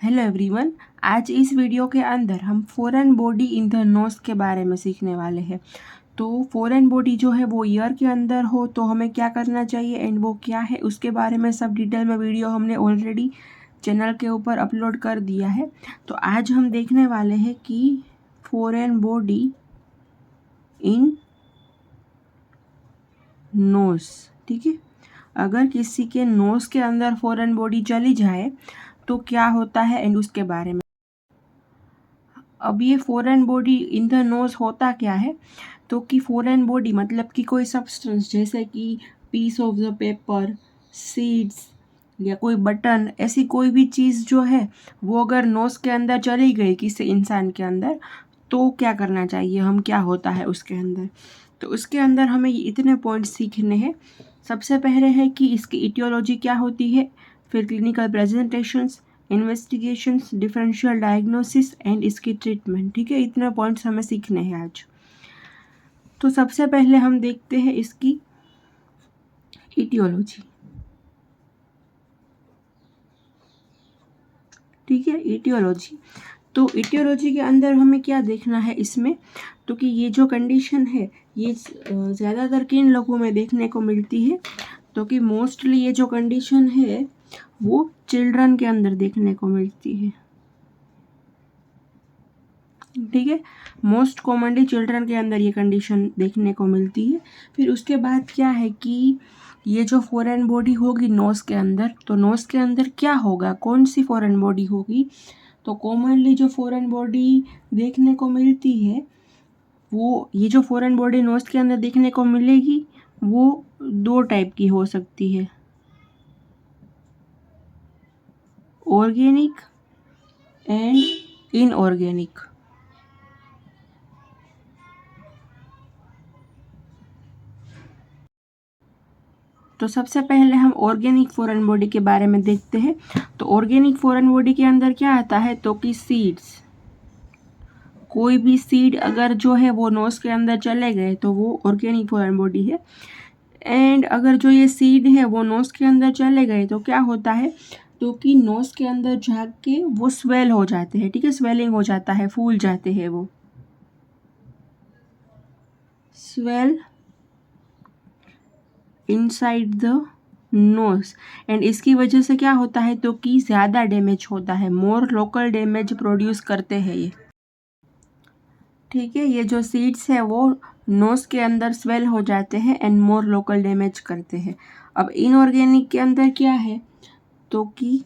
Hello everyone. आज इस video के अंदर हम foreign body in the nose के बारे में सीखने वाले हैं। तो फॉरेन बॉडी जो है वो ईयर के अंदर हो तो हमें क्या करना चाहिए एंड वो क्या है उसके बारे में सब डिटेल में वीडियो हमने ऑलरेडी चैनल के ऊपर अपलोड कर दिया है। तो आज हम देखने वाले हैं कि फॉरेन बॉडी इन नोज, ठीक है। अगर किसी के नोज के अंदर फॉरेन बॉडी चली जाए तो क्या होता है एंड उसके बारे में। अब ये foreign body in the nose होता क्या है, तो कि फॉरेन बॉडी मतलब कि कोई सब्सटेंस जैसे कि piece of the paper, seeds या कोई बटन, ऐसी कोई भी चीज़ जो है वो अगर नोज के अंदर चली गई किसी इंसान के अंदर तो क्या करना चाहिए, हम क्या होता है उसके अंदर। तो उसके अंदर हमें ये इतने पॉइंट्स सीखने हैं। सबसे पहले है कि इसकी इटियोलॉजी क्या होती है, फिर clinical presentations, investigations, differential diagnosis and इसकी ट्रीटमेंट, ठीक है। इतने पॉइंट्स हमें सीखने हैं आज। तो सबसे पहले हम देखते हैं इसकी इटियोलॉजी, ठीक है। इटियोलॉजी, तो इटियोलॉजी के अंदर हमें क्या देखना है इसमें, तो कि ये जो कंडीशन है ये ज़्यादातर किन लोगों में देखने को मिलती है, तो कि मोस्टली ये जो कंडीशन है वो चिल्ड्रन के अंदर देखने को मिलती है, ठीक है। मोस्ट कॉमनली चिल्ड्रन के अंदर ये कंडीशन देखने को मिलती है। फिर उसके बाद क्या है कि ये जो फॉरेन बॉडी होगी नोज़ के अंदर, तो नोज़ के अंदर क्या होगा, कौन सी फॉरेन बॉडी होगी। तो कॉमनली जो फॉरेन बॉडी देखने को मिलती है वो, ये जो फॉरेन बॉडी नोज़ के अंदर देखने को मिलेगी वो दो टाइप की हो सकती है, ऑर्गेनिक एंड इनऑर्गेनिक। तो सबसे पहले हम ऑर्गेनिक फॉरेन बॉडी के बारे में देखते हैं। तो ऑर्गेनिक फॉरेन बॉडी के अंदर क्या आता है, तो कि सीड्स, कोई भी सीड अगर जो है वो नोज़ के अंदर चले गए तो वो ऑर्गेनिक फॉरेन बॉडी है। एंड अगर जो ये सीड है वो नोज़ के अंदर चले गए तो क्या होता है, तो कि नोज़ के अंदर जाके वो स्वेल हो जाते हैं, ठीक है। स्वेलिंग हो जाता है, फूल जाते हैं वो, swell inside the nose. And इसकी वजह से क्या होता है, तो कि ज़्यादा डैमेज होता है, मोर लोकल डैमेज प्रोड्यूस करते हैं ये, ठीक है। ये जो सीड्स है वो नोज के अंदर स्वेल हो जाते हैं एंड मोर लोकल डैमेज करते हैं। अब इनऑर्गेनिक के अंदर क्या है, तो कि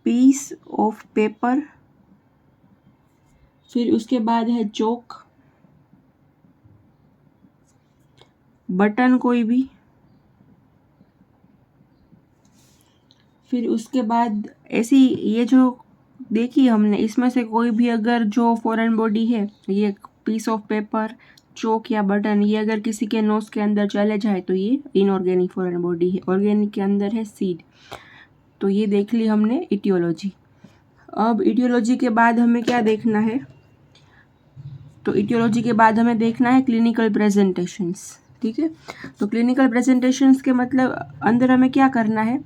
पीस ऑफ पेपर, फिर उसके बाद है चोक, बटन कोई भी, फिर उसके बाद ऐसी ये जो देखी हमने इसमें से कोई भी अगर जो फॉरेन बॉडी है, ये पीस ऑफ पेपर, चोक या बटन, ये अगर किसी के नोज के अंदर चले जाए तो ये इनऑर्गेनिक फॉरेन बॉडी है। ऑर्गेनिक के अंदर है सीड। तो ये देख ली हमने इटियोलॉजी। अब इटियोलॉजी के बाद हमें क्या देखना है, तो इटियोलॉजी के बाद हमें देखना है क्लिनिकल प्रेजेंटेशंस, ठीक है। तो क्लिनिकल प्रेजेंटेशंस के मतलब अंदर हमें क्या करना है,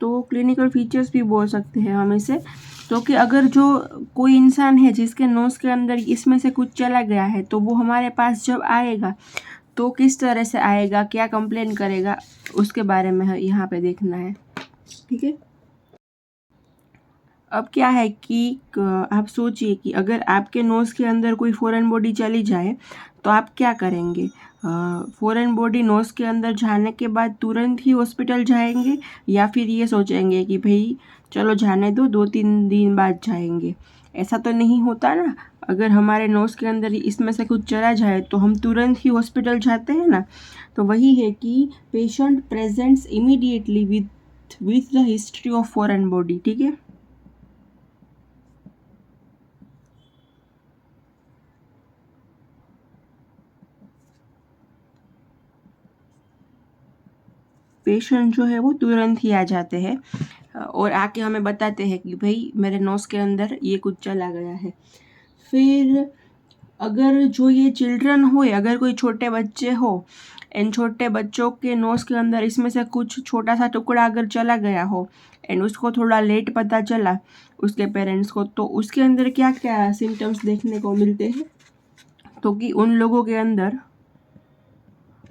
तो क्लिनिकल फीचर्स भी बोल सकते हैं हम इसे। तो कि अगर जो कोई इंसान है जिसके नोज़ के अंदर इसमें से कुछ चला गया है तो वो हमारे पास जब आएगा तो किस तरह से आएगा, क्या कंप्लेन करेगा, उसके बारे में यहाँ पे देखना है, ठीक है। अब क्या है कि आप सोचिए कि अगर आपके नोज़ के अंदर कोई फॉरेन बॉडी चली जाए तो आप क्या करेंगे। फॉरेन बॉडी नोज़ के अंदर जाने के बाद तुरंत ही हॉस्पिटल जाएंगे या फिर ये सोचेंगे कि भाई चलो जाने दो, 2-3 दिन बाद जाएंगे। ऐसा तो नहीं होता ना। अगर हमारे नोज़ के अंदर इसमें से कुछ चला जाए तो हम तुरंत ही हॉस्पिटल जाते हैं ना। तो वही है कि patient presents immediately with the history of foreign body, ठीक है। पेशेंट जो है वो तुरंत ही आ जाते हैं और आके हमें बताते हैं कि भाई मेरे नोज़ के अंदर ये कुछ चला गया है। फिर अगर जो ये चिल्ड्रन हो, अगर कोई छोटे बच्चे हो एंड छोटे बच्चों के नोज़ के अंदर इसमें से कुछ छोटा सा टुकड़ा अगर चला गया हो एंड उसको थोड़ा लेट पता चला उसके पेरेंट्स को, तो उसके अंदर क्या क्या सिम्टम्स देखने को मिलते हैं, तो कि उन लोगों के अंदर,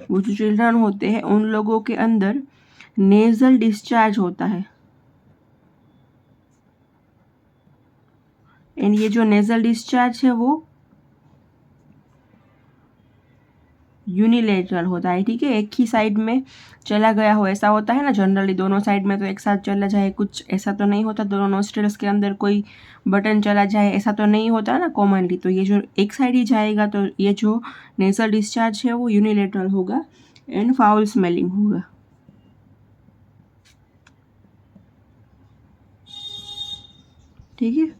वो जो चिल्ड्रन होते हैं उन लोगों के अंदर नेज़ल डिस्चार्ज होता है। एंड ये जो नेज़ल डिस्चार्ज है वो यूनिलेटरल होता है, ठीक है, एक ही साइड में चला गया हो, ऐसा होता है ना जनरली, दोनों साइड में तो एक साथ चला जाए, कुछ ऐसा तो नहीं होता, दोनों नोस्ट्रल्स के अंदर कोई बटन चला जाए, ऐसा तो नहीं होता ना कॉमनली। तो ये जो एक साइड ही जाएगा तो ये जो नेज़ल डिस्चार्ज है वो यूनिलेटरल होगा एंड फाउल स्मेलिंग होगा, ठीक है।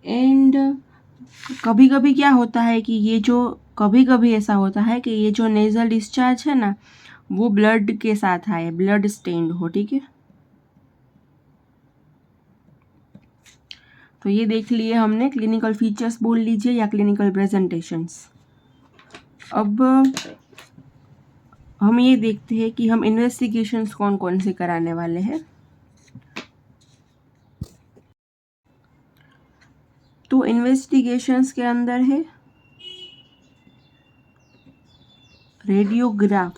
एंड कभी कभी क्या होता है कि ये जो कभी कभी ऐसा होता है कि ये जो नेज़ल डिस्चार्ज है ना वो ब्लड के साथ आए, ब्लड स्टेन्ड हो, ठीक है। तो ये देख लिए हमने क्लिनिकल फीचर्स बोल लीजिए या क्लिनिकल प्रेजेंटेशंस। अब हम ये देखते हैं कि हम इन्वेस्टिगेशंस कौन कौन से कराने वाले हैं। तो इन्वेस्टिगेशंस के अंदर है रेडियोग्राफ।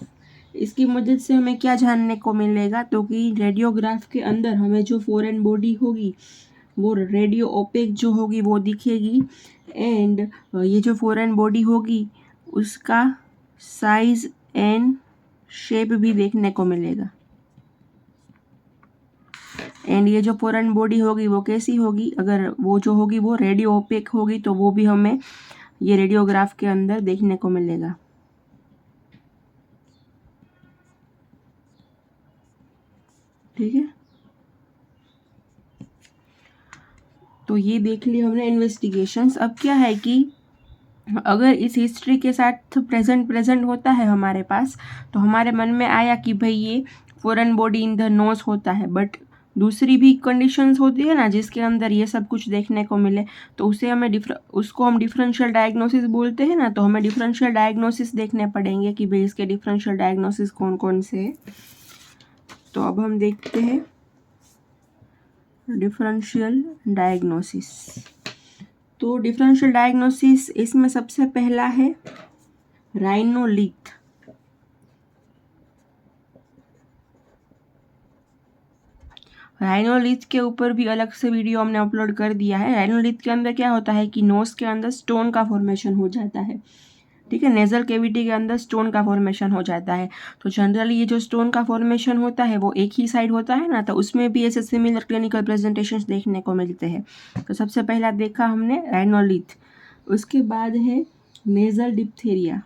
इसकी मदद से हमें क्या जानने को मिलेगा, तो कि रेडियोग्राफ के अंदर हमें जो फॉरेन बॉडी होगी वो रेडियो ओपेक जो होगी वो दिखेगी एंड ये जो फॉरेन बॉडी होगी उसका साइज एंड शेप भी देखने को मिलेगा। एंड ये जो फॉरेन बॉडी होगी वो कैसी होगी, अगर वो जो होगी वो रेडियो ओपेक होगी तो वो भी हमें ये रेडियोग्राफ के अंदर देखने को मिलेगा, ठीक है। तो ये देख लिया हमने इन्वेस्टिगेशंस। अब क्या है कि अगर इस हिस्ट्री के साथ प्रेजेंट होता है हमारे पास, तो हमारे मन में आया कि भाई ये foreign body in the nose होता है, बट दूसरी भी कंडीशंस होती है ना जिसके अंदर ये सब कुछ देखने को मिले, तो उसे हमें उसको हम डिफरेंशियल डायग्नोसिस बोलते हैं ना। तो हमें डिफरेंशियल डायग्नोसिस देखने पड़ेंगे कि भाई इसके डिफरेंशियल डायग्नोसिस कौन कौन से है। तो अब हम देखते हैं डिफरेंशियल डायग्नोसिस। तो डिफरेंशियल डायग्नोसिस इसमें सबसे पहला है राइनोलिथ। राइनोलिथ के ऊपर भी अलग से वीडियो हमने अपलोड कर दिया है। राइनोलिथ के अंदर क्या होता है कि नोज के अंदर स्टोन का फॉर्मेशन हो जाता है, ठीक है, नेजल कैविटी के अंदर स्टोन का फॉर्मेशन हो जाता है। तो जनरली ये जो स्टोन का फॉर्मेशन होता है वो एक ही साइड होता है ना, तो उसमें भी ऐसे सिमिलर क्लिनिकल प्रेजेंटेशंस देखने को मिलते हैं। तो सबसे पहला देखा हमने राइनोलिथ। उसके बाद है नेजल डिप्थेरिया,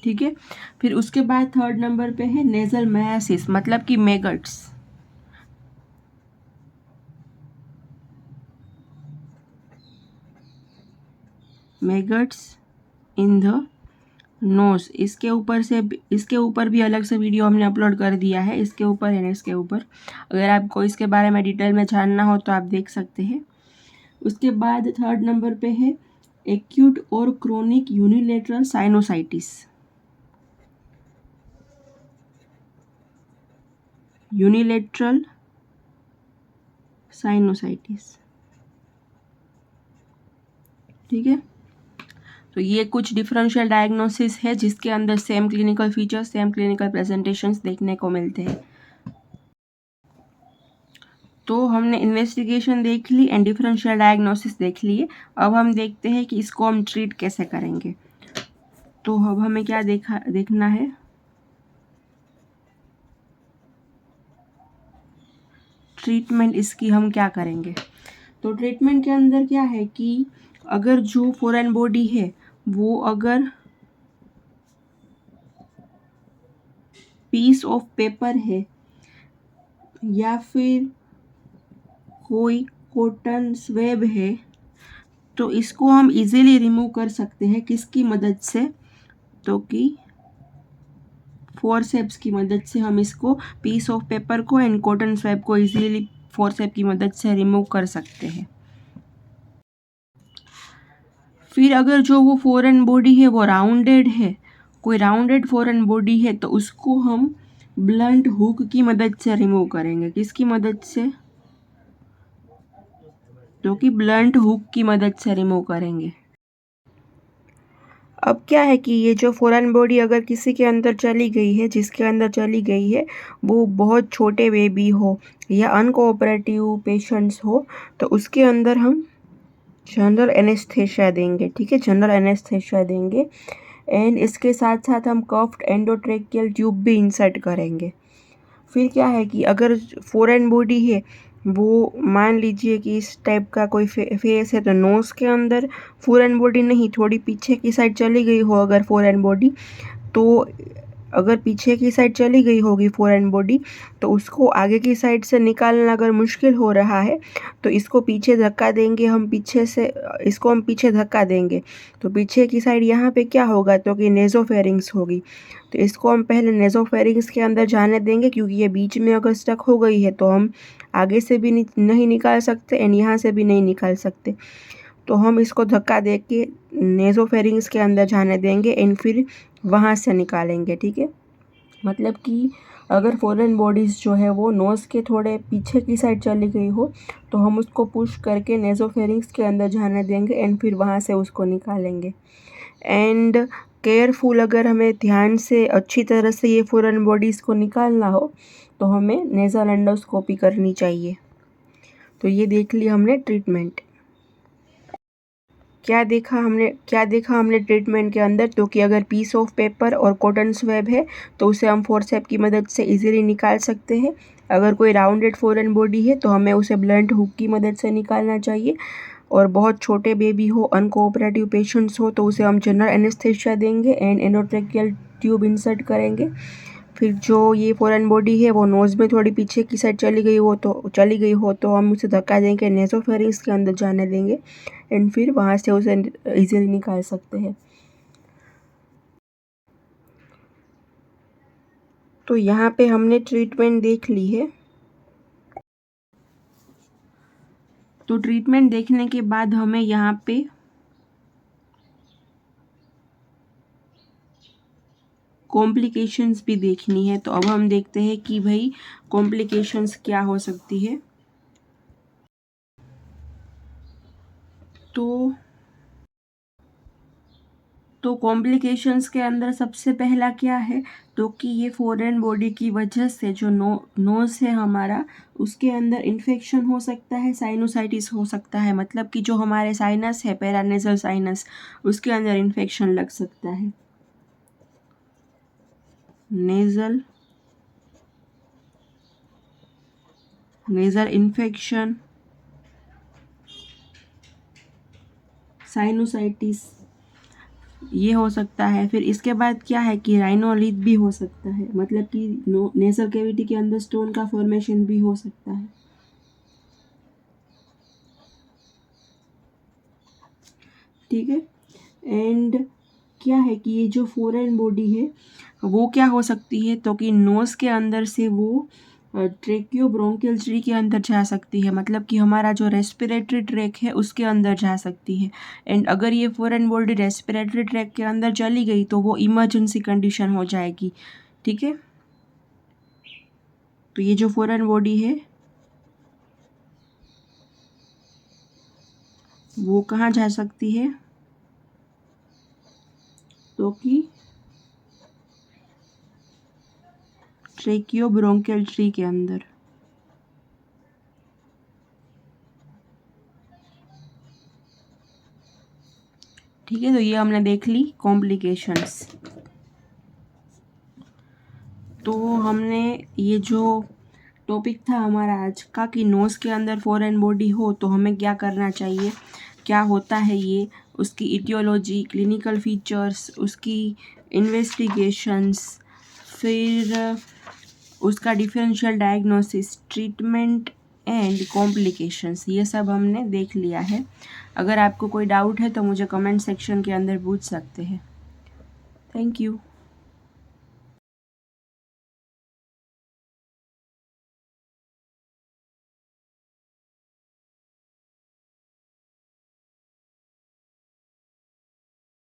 ठीक है। फिर उसके बाद थर्ड नंबर पे है नेजल मायासिस, मतलब कि maggots. Maggots in the nose, इसके ऊपर भी अलग से वीडियो हमने अपलोड कर दिया है, इसके ऊपर है, इसके ऊपर अगर आपको इसके बारे में डिटेल में जानना हो तो आप देख सकते हैं। उसके बाद थर्ड नंबर पे है एक्यूट और chronic unilateral sinusitis, unilateral sinusitis, ठीक है। तो ये कुछ डिफरेंशियल डायग्नोसिस है जिसके अंदर same clinical features, same clinical presentations देखने को मिलते हैं। तो हमने इन्वेस्टिगेशन देख ली एंड डिफरेंशियल डायग्नोसिस देख लिए। अब हम देखते हैं कि इसको हम ट्रीट कैसे करेंगे। तो अब हमें क्या देखना है, ट्रीटमेंट इसकी हम क्या करेंगे। तो ट्रीटमेंट के अंदर क्या है कि अगर जो फॉरेन बॉडी है वो अगर पीस ऑफ पेपर है या फिर कोई कॉटन स्वेब है, तो इसको हम इजीली रिमूव कर सकते हैं। किसकी मदद से, तो कि फोर्सेप्स की मदद से हम इसको पीस ऑफ पेपर को एंड कॉटन स्वेब को इजीली फोर्सेप की मदद से रिमूव कर सकते हैं। फिर अगर जो वो फॉरेन बॉडी है वो राउंडेड है, कोई राउंडेड फॉरेन बॉडी है, तो उसको हम ब्लंट हुक की मदद से रिमूव करेंगे। किसकी मदद से? जो कि ब्लंट हुक की मदद से रिमूव करेंगे। अब क्या है कि ये जो फॉरेन बॉडी अगर किसी के अंदर चली गई है, जिसके अंदर चली गई है वो बहुत छोटे बेबी हो या अनकोऑपरेटिव पेशेंट्स हो, तो उसके अंदर हम जनरल एनेस्थेशिया देंगे। ठीक है, जनरल एनेस्थेशिया देंगे। एंड इसके साथ साथ हम कफ्ड एंडोट्रेकियल ट्यूब भी इंसर्ट करेंगे। फिर क्या है कि अगर फॉरेन बॉडी है, वो मान लीजिए कि इस टाइप का कोई फेस है, तो नोज़ के अंदर फॉरेन बॉडी नहीं, थोड़ी पीछे की साइड चली गई हो अगर फॉरेन बॉडी, तो अगर पीछे की साइड चली गई होगी फॉरेन बॉडी, तो उसको आगे की साइड से निकालना अगर मुश्किल हो रहा है, तो इसको पीछे धक्का देंगे हम, इसको हम पीछे धक्का देंगे, तो पीछे की साइड यहाँ पे क्या होगा, तो कि नेज़ोफेरिंग्स होगी। तो इसको हम पहले नेज़ोफेरिंग्स के अंदर जाने देंगे, क्योंकि ये बीच में अगर स्टक हो गई है तो हम आगे से भी नहीं निकाल सकते एंड यहाँ से भी नहीं निकाल सकते। तो हम इसको धक्का दे के नेज़ोफेरिंग्स के अंदर जाने देंगे एंड फिर वहाँ से निकालेंगे। ठीक है, मतलब कि अगर फॉरेन बॉडीज़ जो है वो नोज़ के थोड़े पीछे की साइड चली गई हो, तो हम उसको पुश करके नेज़ोफेरिंग्स के अंदर जाने देंगे एंड फिर वहाँ से उसको निकालेंगे। एंड केयरफुल, अगर हमें ध्यान से अच्छी तरह से ये फॉरेन बॉडीज़ को निकालना हो, तो हमें नेज़ल एंडोस्कोपी करनी चाहिए। तो ये देख लिया हमने ट्रीटमेंट। क्या देखा हमने ट्रीटमेंट के अंदर, तो कि अगर पीस ऑफ पेपर और कॉटन स्वेब है तो उसे हम फोर्सेप की मदद से इजीली निकाल सकते हैं। अगर कोई राउंडेड फॉरेन बॉडी है तो हमें उसे ब्लंट हुक की मदद से निकालना चाहिए। और बहुत छोटे बेबी हो, अनकोऑपरेटिव पेशेंट्स हो, तो उसे हम जनरल एनेस्थेशिया देंगे एंड एंडोट्रेकियल ट्यूब इंसर्ट करेंगे। फिर जो ये फॉरेन बॉडी है वो नोज़ में थोड़ी पीछे की साइड चली गई हो तो हम उसे धक्का देंगे, नेज़ोफेरिंग्स के अंदर जाने देंगे एंड फिर वहाँ से उसे इजीली निकाल सकते हैं। तो यहाँ पे हमने ट्रीटमेंट देख ली है। तो ट्रीटमेंट देखने के बाद हमें यहाँ पे कॉम्प्लिकेशंस भी देखनी है। तो अब हम देखते हैं कि भाई कॉम्प्लिकेशंस क्या हो सकती है। तो कॉम्प्लिकेशंस के अंदर सबसे पहला क्या है, तो कि ये फॉरेन बॉडी की वजह से जो नोज़ है हमारा, उसके अंदर इन्फेक्शन हो सकता है, साइनोसाइटिस हो सकता है। मतलब कि जो हमारे साइनस है, पैरानेजल साइनस, उसके अंदर इन्फेक्शन लग सकता है। नेज़ल इन्फेक्शन, साइनोसाइटिस, ये हो सकता है। फिर इसके बाद क्या है कि राइनोलिथ भी हो सकता है, मतलब कि नेज़ल कैविटी के अंदर स्टोन का फॉर्मेशन भी हो सकता है। ठीक है, एंड क्या है कि ये जो फॉरेन बॉडी है वो क्या हो सकती है, तो कि नोज़ के अंदर से वो ट्रेकियोब्रोंकियल ट्री के अंदर जा सकती है, मतलब कि हमारा जो रेस्पिरेटरी ट्रैक है उसके अंदर जा सकती है। एंड अगर ये फॉरेन बॉडी रेस्पिरेटरी ट्रैक के अंदर चली गई तो वो इमरजेंसी कंडीशन हो जाएगी। ठीक है, तो ये जो फॉरेन बॉडी है वो कहाँ जा सकती है, तो कि ट्रेकियोब्रोंकियल ट्री के अंदर। ठीक है, तो ये हमने देख ली कॉम्प्लिकेशंस। तो हमने ये जो टॉपिक था हमारा आज का कि नोज़ के अंदर फॉरेन बॉडी हो तो हमें क्या करना चाहिए, क्या होता है ये, उसकी इटियोलॉजी, क्लिनिकल फीचर्स, उसकी इन्वेस्टिगेशंस, फिर उसका differential diagnosis, treatment and complications, ये सब हमने देख लिया है। अगर आपको कोई डाउट है तो मुझे कमेंट सेक्शन के अंदर पूछ सकते हैं। Thank you.